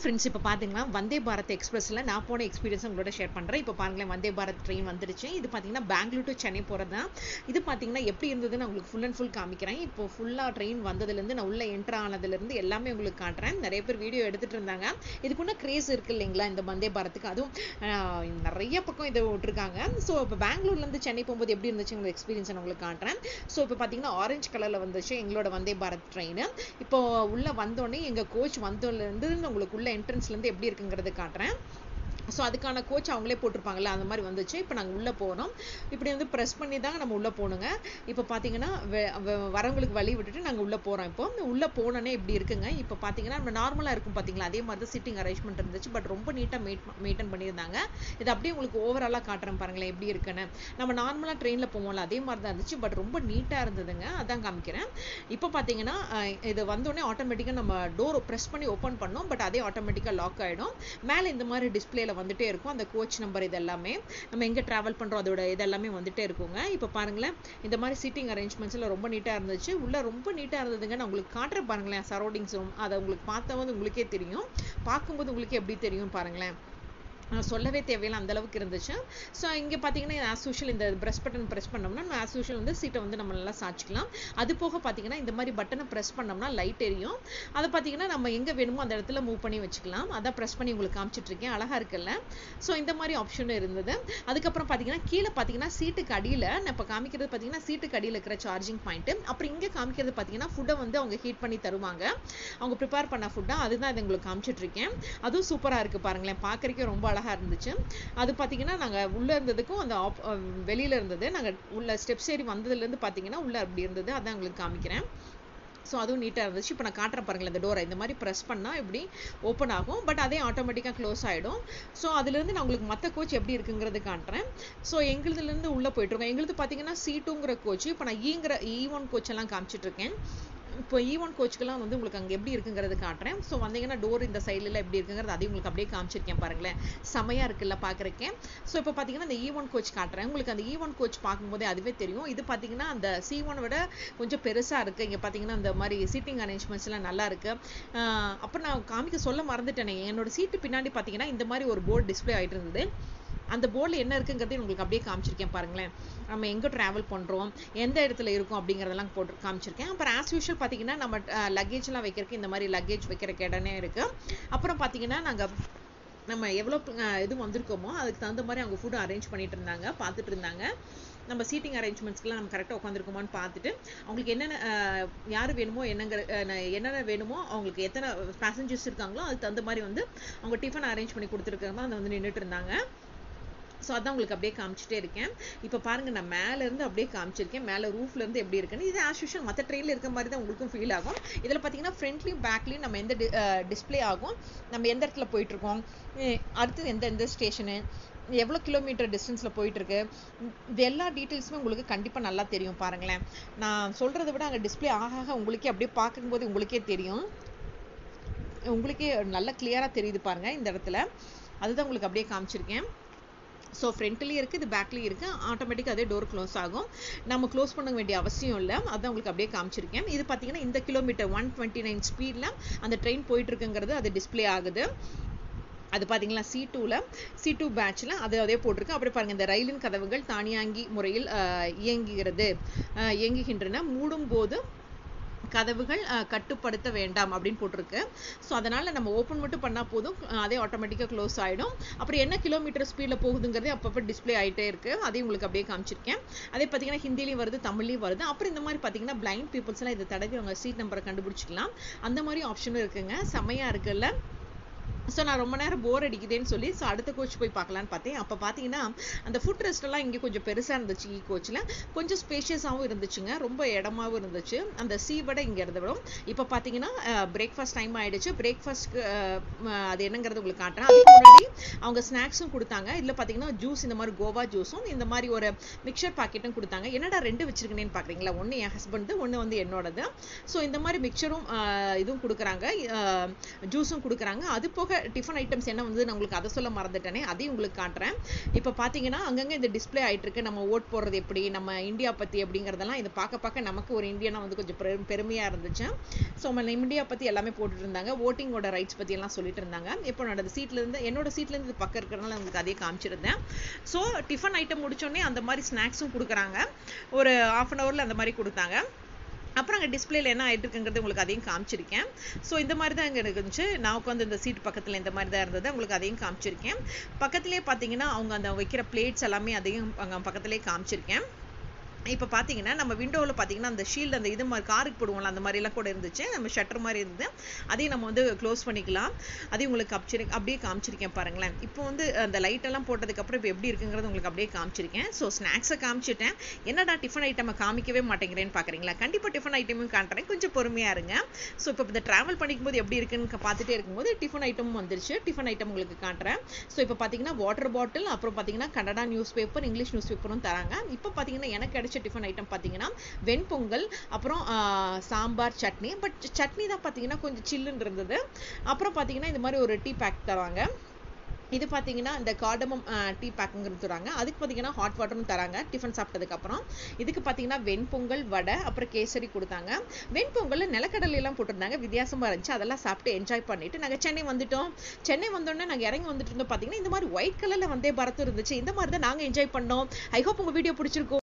Friends இப்போ பார்த்தீங்கன்னா வந்தே பாரத் எக்ஸ்பிரஸில் நான் போன எக்ஸ்பீரியன்ஸ் உங்களோட ஷேர் பண்ணுறேன். இப்போ பாருங்களேன், வந்தே பாரத் ட்ரெயின் வந்துடுச்சு. இது பார்த்தீங்கன்னா பெங்களூர் டு சென்னை போகிறது தான். இது பார்த்தீங்கன்னா எப்படி இருந்ததுன்னு உங்களுக்கு ஃபுல் அண்ட் ஃபுல் காமிக்கிறேன். இப்போ ஃபுல்லாக ட்ரெயின் வந்ததுலேருந்து நான் உள்ளே என்ட்ரு ஆனதுலேருந்து எல்லாமே உங்களுக்கு காட்டுறேன். நிறைய பேர் வீடியோ எடுத்துகிட்டு இருந்தாங்க. இதுக்குள்ள கிரேஸ் இருக்குது இல்லைங்களா இந்த வந்தே பாரத்துக்கு, அதுவும் நிறைய பக்கம் இதை விட்டுருக்காங்க. ஸோ இப்போ பெங்களூர்லேருந்து சென்னை போகும்போது எப்படி இருந்துச்சு உங்களுக்கு எக்ஸ்பீரியன்ஸ் நான் உங்களுக்கு காட்டுறேன். ஸோ இப்போ பார்த்தீங்கன்னா ஆரஞ்சு கலரில் வந்துச்சு எங்களோட வந்தே பாரத் ட்ரெயின். இப்போ உள்ளே வந்தோடனே எங்கள் கோச் வந்தோலேருந்து உங்களுக்கு உள்ள என்ட்ரன்ஸ்லேருந்து எப்படி இருக்குங்கிறது காட்டுறேன். ஸோ அதுக்கான கோச் அவங்களே போட்டிருப்பாங்கல்ல, அந்த மாதிரி வந்துச்சு. இப்போ நாங்கள் உள்ளே போனோம். இப்படி வந்து ப்ரெஸ் பண்ணி தாங்க நம்ம உள்ளே போகணுங்க. இப்போ பார்த்தீங்கன்னா வரவங்களுக்கு வழி விட்டுட்டு நாங்கள் உள்ளே போகிறோம். இப்போ உள்ளே போனோன்னே இப்படி இருக்குங்க. இப்போ பார்த்தீங்கன்னா நம்ம நார்மலாக இருக்கும் பார்த்தீங்களா, அதே மாதிரி தான் சிட்டிங் அரேஞ்ச்மெண்ட் இருந்துச்சு. பட் ரொம்ப நீட்டாக மெயின்டைன் பண்ணியிருந்தாங்க. இது அப்படியே உங்களுக்கு ஓவராலாக காட்டுறேன் பாருங்களேன் எப்படி இருக்குன்னு. நம்ம நார்மலாக ட்ரெயினில் போவோம்ல அதே மாதிரி தான் இருந்துச்சு. பட் ரொம்ப நீட்டாக இருந்ததுங்க, அதான் காமிக்கிறேன். இப்போ பார்த்தீங்கன்னா இது வந்தோடனே ஆட்டோமேட்டிக்காக நம்ம டோர் ப்ரெஸ் பண்ணி ஓப்பன் பண்ணோம். பட் அதே ஆட்டோமேட்டிக்காக லாக் ஆகிடும். மேலே இந்த மாதிரி டிஸ்பிளேல வந்துட்டே இருக்கும் அந்த கோச் நம்பர், இது எல்லாமே நம்ம எங்கே ட்ராவல் பண்ணுறோம் அதோட இதெல்லாமே வந்துட்டே இருக்குங்க. இப்போ பாருங்களேன், இந்த மாதிரி சீட்டிங் அரேஞ்ச்மெண்ட்ஸ்ல ரொம்ப நீட்டாக இருந்துச்சு. உள்ள ரொம்ப நீட்டாக இருந்ததுங்க. நான் உங்களுக்கு காட்டுற பாருங்களேன் சரௌண்டிங்ஸும், அதை உங்களுக்கு பார்த்தா உங்களுக்கே தெரியும். பார்க்கும்போது உங்களுக்கு எப்படி தெரியும் பாருங்களேன், சொல்லவே தேவையில்லை அந்த அளவுக்கு இருந்துச்சு. ஸோ இங்கே பார்த்தீங்கன்னா ஆஸ் யூஷுவல் இந்த ப்ரெஸ் பட்டன் ப்ரெஸ் பண்ணோம்னா நம்ம ஆஸ் யூஷுவல் வந்து சீட்டை வந்து நம்ம நல்லா சாய்ச்சிக்கலாம். அது போக பார்த்தீங்கன்னா இந்த மாதிரி பட்டனை ப்ரெஸ் பண்ணோம்னா லைட் எரியும். அதை பார்த்தீங்கன்னா நம்ம எங்கே வேணுமோ அந்த இடத்துல மூவ் பண்ணி வச்சுக்கலாம். அதான் ப்ரெஸ் பண்ணி உங்களுக்கு காமிச்சிட்ருக்கேன், அழகாக இருக்குல்ல. ஸோ இந்த மாதிரி ஆப்ஷனும் இருந்தது. அதுக்கப்புறம் பார்த்தீங்கன்னா கீழே பார்த்தீங்கன்னா சீட்டுக்கு அடியில் நான் இப்போ காமிக்கிறது பார்த்தீங்கன்னா சீட்டுக்கு அடியில் இருக்கிற சார்ஜிங் பாயிண்ட்டு. அப்புறம் இங்கே காமிக்கிறது பார்த்தீங்கன்னா ஃபுட்டை வந்து அவங்க ஹீட் பண்ணி தருவாங்க, அவங்க ப்ரிப்பேர் பண்ண ஃபுட்டாக. அதுதான் இது உங்களுக்கு காமிச்சிட்ருக்கேன். அதுவும் சூப்பராக இருக்குது பாருங்களேன், பார்க்குறக்கே ரொம்ப அழகாக இருந்துச்சு. அது பார்த்தீங்கன்னா நாங்கள் உள்ளே இருந்ததுக்கும் அந்த வெளியில் இருந்தது, நாங்கள் உள்ள ஸ்டெப்ஸ் ஏறி வந்ததுலேருந்து பார்த்தீங்கன்னா உள்ளே அப்படி இருந்தது, அதான் உங்களுக்கு காமிக்கிறேன். ஸோ அதுவும் நீட்டாக இருந்துச்சு. இப்போ நான் காட்டுறேன் பாருங்களேன், இந்த டோரை இந்த மாதிரி ப்ரெஸ் பண்ணால் இப்படி ஓப்பன் ஆகும். பட் அதே ஆட்டோமேட்டிக்காக க்ளோஸ் ஆகிடும். ஸோ அதுலேருந்து நான் உங்களுக்கு மற்ற கோச் எப்படி இருக்குங்கிறது காட்டுறேன். ஸோ எங்களுதுலேருந்து உள்ளே போயிட்டுருக்கோம். எங்களுது பார்த்தீங்கன்னா C2ங்கிற கோச். இப்போ நான் E1 கோச் எல்லாம் காமிச்சிட்ருக்கேன். இப்போ E1 கோச்சுக்கெல்லாம் வந்து உங்களுக்கு அங்கே எப்படி இருக்குங்கிறது காட்டுறேன். ஸோ வந்தீங்கன்னா டோர் இந்த சைடில் எப்படி இருக்குங்கிறது அதையும் உங்களுக்கு அப்படியே காமிச்சிருக்கேன் பாருங்களேன், செமையாக இருக்குல்ல பார்க்குறக்கேன். ஸோ இப்போ பார்த்தீங்கன்னா இந்த E1 கோச் காட்டுறேன் உங்களுக்கு. அந்த E1 கோச் பார்க்கும்போதே அதுவே தெரியும். இது பார்த்தீங்கன்னா அந்த C1 விட கொஞ்சம் பெருசாக இருக்குது. இங்கே பார்த்தீங்கன்னா இந்த மாதிரி சீட்டிங் அரேஞ்ச்மெண்ட்ஸ்லாம் நல்லா இருக்குது. அப்புறம் நான் காமிக்க சொல்ல மறந்துட்டேனே, என்னோட சீட்டு பின்னாடி பார்த்தீங்கன்னா இந்த மாதிரி ஒரு போர்டு டிஸ்பிளே ஆகிட்டு இருந்தது. அந்த போர்டில் என்ன இருக்குங்கிறதே உங்களுக்கு அப்படியே காமிச்சிருக்கேன் பாருங்களேன். நம்ம எங்கே ட்ராவல் பண்ணுறோம், எந்த இடத்துல இருக்கும் அப்படிங்கிறதெல்லாம் போட்டு காமிச்சிருக்கேன். அப்புறம் ஆஸ் யூஷுவல் பார்த்தீங்கன்னா நம்ம லக்கேஜ்லாம் வைக்கிறதுக்கு இந்த மாதிரி லக்கேஜ் வைக்கிற இடமே இருக்குது. அப்புறம் பார்த்தீங்கன்னா நம்ம எவ்வளோ இது வந்திருக்கோமோ அதுக்கு தகுந்த மாதிரி அவங்க ஃபுட்டு அரேஞ்ச் பண்ணிட்டு இருந்தாங்க, பார்த்துட்டு இருந்தாங்க. நம்ம சீட்டிங் அரேஞ்ச்மெண்ட்ஸ்க்குலாம் நம்ம கரெக்டாக உட்காந்துருக்கோமான்னு பார்த்துட்டு அவங்களுக்கு யார் வேணுமோ என்னென்ன வேணுமோ, அவங்களுக்கு எத்தனை பேசஞ்சர்ஸ் இருக்காங்களோ அதுக்கு தகுந்த மாதிரி வந்து அவங்க டிஃபன் அரேஞ்ச் பண்ணி கொடுத்துருக்காங்க. அதை வந்து நின்றுட்டு இருந்தாங்க. ஸோ அதான் உங்களுக்கு அப்படியே காமிச்சிட்டே இருக்கேன். இப்போ பாருங்கள், நான் மேலேருந்து அப்படியே காமிச்சிருக்கேன். மேலே ரூஃப்லேருந்து எப்படி இருக்குன்னு. இது ஆஸ் யூஷுவல் மற்ற ட்ரெயினில் இருக்க மாதிரி தான் உங்களுக்கும் ஃபீல் ஆகும். இதில் பார்த்தீங்கன்னா ஃப்ரண்ட்லையும் பேக்லையும் நம்ம எந்த டிஸ்பிளே ஆகும், நம்ம எந்த இடத்துல போயிட்டுருக்கோம், அடுத்து எந்த ஸ்டேஷனு, எவ்வளோ கிலோமீட்டர் டிஸ்டன்ஸில் போயிட்டுருக்கு, இது எல்லா டீட்டெயில்ஸுமே உங்களுக்கு கண்டிப்பாக நல்லா தெரியும் பாருங்களேன். நான் சொல்கிறத விட அங்கே டிஸ்பிளே ஆக உங்களுக்கே அப்படியே பார்க்கும்போது உங்களுக்கே தெரியும், உங்களுக்கே நல்லா கிளியராக தெரியுது பாருங்கள் இந்த இடத்துல. அதுதான் உங்களுக்கு அப்படியே காமிச்சிருக்கேன். ஸோ ஃப்ரண்ட்லேயும் இருக்குது, இது பேக்லேயும் இருக்குது. ஆட்டோமேட்டிக்காக அதே டோர் க்ளோஸ் ஆகும், நம்ம க்ளோஸ் பண்ண வேண்டிய அவசியம் இல்லை. அதான் உங்களுக்கு அப்படியே காமிச்சிருக்கேன். இது பார்த்தீங்கன்னா இந்த கிலோமீட்டர் 129 ஸ்பீடில் அந்த ட்ரெயின் போயிட்டுருக்குங்கிறது அது டிஸ்பிளே ஆகுது. அது பார்த்தீங்களா C2 பேட்சில் அதே போட்டிருக்கு. அப்படி பாருங்கள், இந்த ரயிலின் கதவுகள் தானியங்கி முறையில் இயங்குகின்றன, மூடும்போது கதவுகள் கட்டுப்படுத்த வேண்டாம் அப்படின்னு போட்டிருக்கு. ஸோ அதனால் நம்ம ஓப்பன் மட்டும் பண்ணால் போதும், அதே ஆட்டோமேட்டிக்காக க்ளோஸ் ஆகிடும். அப்புறம் என்ன கிலோமீட்டர் ஸ்பீடில் போகுதுங்கிறதே அப்பப்போ டிஸ்பிளே ஆகிட்டே இருக்குது. அதையும் உங்களுக்கு அப்படியே காமிச்சிருக்கேன். அதே பார்த்தீங்கன்னா ஹிந்திலையும் வருது, தமிழ்லையும் வருது. அப்புறம் இந்த மாதிரி பார்த்தீங்கன்னா பிளைண்ட் பீப்புள்ஸ்லாம் இதை தடவி அவங்க சீட் நம்பரை கண்டுபிடிச்சிக்கலாம். அந்த மாதிரி ஆப்ஷனும் இருக்குங்க, செம்மையாக இருக்குல்ல. ஸோ நான் ரொம்ப நேரம் போர் அடிக்குதுன்னு சொல்லி அடுத்த கோச் போய் பார்க்கலான்னு பார்த்தேன். அப்போ பார்த்தீங்கன்னா அந்த ஃபுட் ரெஸ்ட்லாம் இங்கே கொஞ்சம் பெருசாக இருந்துச்சு. கோச்சில் கொஞ்சம் ஸ்பேஷியஸாகவும் இருந்துச்சுங்க, ரொம்ப இடமாவும் இருந்துச்சு. அந்த விட இங்கே இருந்த விடும். இப்போ பார்த்தீங்கன்னா பிரேக்ஃபாஸ்ட் டைம் ஆகிடுச்சு. பிரேக்ஃபாஸ்ட்க்கு அது என்னங்கிறது உங்களுக்கு காட்டுறேன். அதுக்கு முன்னாடி அவங்க ஸ்நாக்ஸும் கொடுத்தாங்க. இதில் பார்த்தீங்கன்னா ஜூஸ், இந்த மாதிரி கோவா ஜூஸும் இந்த மாதிரி ஒரு மிக்சர் பாக்கெட்டும் கொடுத்தாங்க. என்னடா 2 வச்சிருக்கேன்னு பார்க்குறீங்களா, ஒன்று என் ஹஸ்பண்டு, ஒன்று வந்து என்னோடது. ஸோ இந்த மாதிரி மிக்சரும் இதுவும் கொடுக்குறாங்க, ஜூஸும் கொடுக்குறாங்க. அது போக டிஃபன் ஐட்டம்ஸ் என்ன வந்து நான் உங்களுக்கு அதை சொல்ல மறந்துட்டேனே, அதையும் உங்களுக்கு காட்டுறேன். இப்போ பார்த்தீங்கன்னா அங்கங்கே இந்த டிஸ்பிளே ஆகிட்டு இருக்கு, நம்ம ஓட் போடுறது எப்படி, நம்ம இந்தியா பற்றி அப்படிங்கிறதெல்லாம் இதை பார்க்க நமக்கு ஒரு இந்தியனா வந்து கொஞ்சம் பெருமையாக இருந்துச்சு. ஸோ நம்ம இந்தியா பற்றி எல்லாமே போட்டுட்டு இருந்தாங்க, ஓட்டிங்கோட ரைட்ஸ் பற்றி எல்லாம் சொல்லிட்டு இருந்தாங்க. இப்போ என்னோட சீட்லேருந்து இது பக்கம் இருக்கிறனால உங்களுக்கு அதே காமிச்சிருந்தேன். ஸோ டிஃபன் ஐட்டம் முடிச்சோடனே அந்த மாதிரி ஸ்நாக்ஸும் கொடுக்குறாங்க, ஒரு 1/2 அன் ஹவரில் அந்த மாதிரி கொடுத்தாங்க. அப்புறம் அங்கே டிஸ்பிளேல என்ன ஆகிட்டு இருக்குங்கிறது உங்களுக்கு அதையும் காமிச்சிருக்கேன். ஸோ இந்த மாதிரி தான் இங்கே இருந்துச்சு. நான் உட்காந்து இந்த சீட் பக்கத்தில் இந்த மாதிரி தான் இருந்தது, உங்களுக்கு அதையும் காமிச்சிருக்கேன். பக்கத்துலேயே பார்த்தீங்கன்னா அவங்க அந்த வைக்கிற பிளேட்ஸ் எல்லாமே அதையும் அங்கே பக்கத்துலேயே காமிச்சிருக்கேன். இப்போ பார்த்தீங்கன்னா நம்ம விண்டோவில் பார்த்தீங்கன்னா அந்த ஷீல்டு அந்த இது மாதிரி காருக்கு போடுவோம்ல அந்த மாதிரிலாம் கூட இருந்துச்சு, நம்ம ஷட்டர் மாதிரி இருந்தது, அதையும் நம்ம வந்து க்ளோஸ் பண்ணிக்கலாம். அதையும் உங்களுக்கு அப்படியே காமிச்சிருக்கேன் பாருங்களேன். இப்போ வந்து அந்த லைட்டெல்லாம் போட்டதுக்கப்புறம் இப்போ எப்படி இருக்குங்கிறது உங்களுக்கு அப்படியே காமிச்சிருக்கேன். ஸோ ஸ்நாக்ஸை காமிச்சிட்டேன். என்னடா டிஃபன் ஐட்டமை காமிக்கவே மாட்டேங்கிறேன்னு பார்க்குறீங்களா? கண்டிப்பாக டிஃபன் ஐட்டமும் காட்டுறேன், கொஞ்சம் பொறுமையாக இருங்க. ஸோ இப்போ இந்த ட்ராவல் பண்ணிக்கும்போது எப்படி இருக்குன்னு பார்த்துட்டே இருக்கும்போது டிஃபன் ஐட்டமும் வந்துருச்சு. டிஃபன் ஐட்டம் உங்களுக்கு காட்டுறேன். ஸோ இப்போ பார்த்தீங்கன்னா வாட்டர் பாட்டில், அப்புறம் பார்த்தீங்கன்னா Kannada news paper, English news பேப்பரும் தராங்க. இப்போ பார்த்தீங்கன்னா எனக்கு டிஃபன் ஐட்டம் பார்த்தீங்கன்னா வெண்பொங்கல், அப்புறம் சாம்பார், சட்னி. பட் சட்னி தான் பார்த்தீங்கன்னா கொஞ்சம் சில்லுன்னு இருந்தது. அப்புறம் பார்த்தீங்கன்னா இந்த மாதிரி ஒரு டீ பேக் தராங்க. இது பார்த்தீங்கன்னா இந்த கார்டமம் டீ பேக்குங்கிறது தராங்க. அதுக்கு பார்த்தீங்கன்னா ஹாட் வாட்டரும் தராங்க டிஃபன் சாப்பிட்டதுக்கப்புறம். இதுக்கு பார்த்தீங்கன்னா வெண்பொங்கல், வடை, அப்புறம் கேசரி கொடுத்தாங்க. வெண்பொங்கல் நிலக்கடலையெல்லாம் போட்டிருந்தாங்க, வித்தியாசமாக இருந்துச்சு. அதெல்லாம் சாப்பிட்டு என்ஜாய் பண்ணிட்டு நாங்கள் சென்னை வந்துட்டோம். சென்னை வந்தோடனே நாங்கள் இறங்கி வந்துட்டு இருந்தோம். பார்த்தீங்கன்னா இந்த மாதிரி ஒயிட் கலரில் வந்தே பாரத் இருந்துச்சு. இந்த மாதிரி தான் நாங்கள் என்ஜாய் பண்ணோம். ஐ ஹோப் உங்கள் வீடியோ பிடிச்சிருக்கோம்.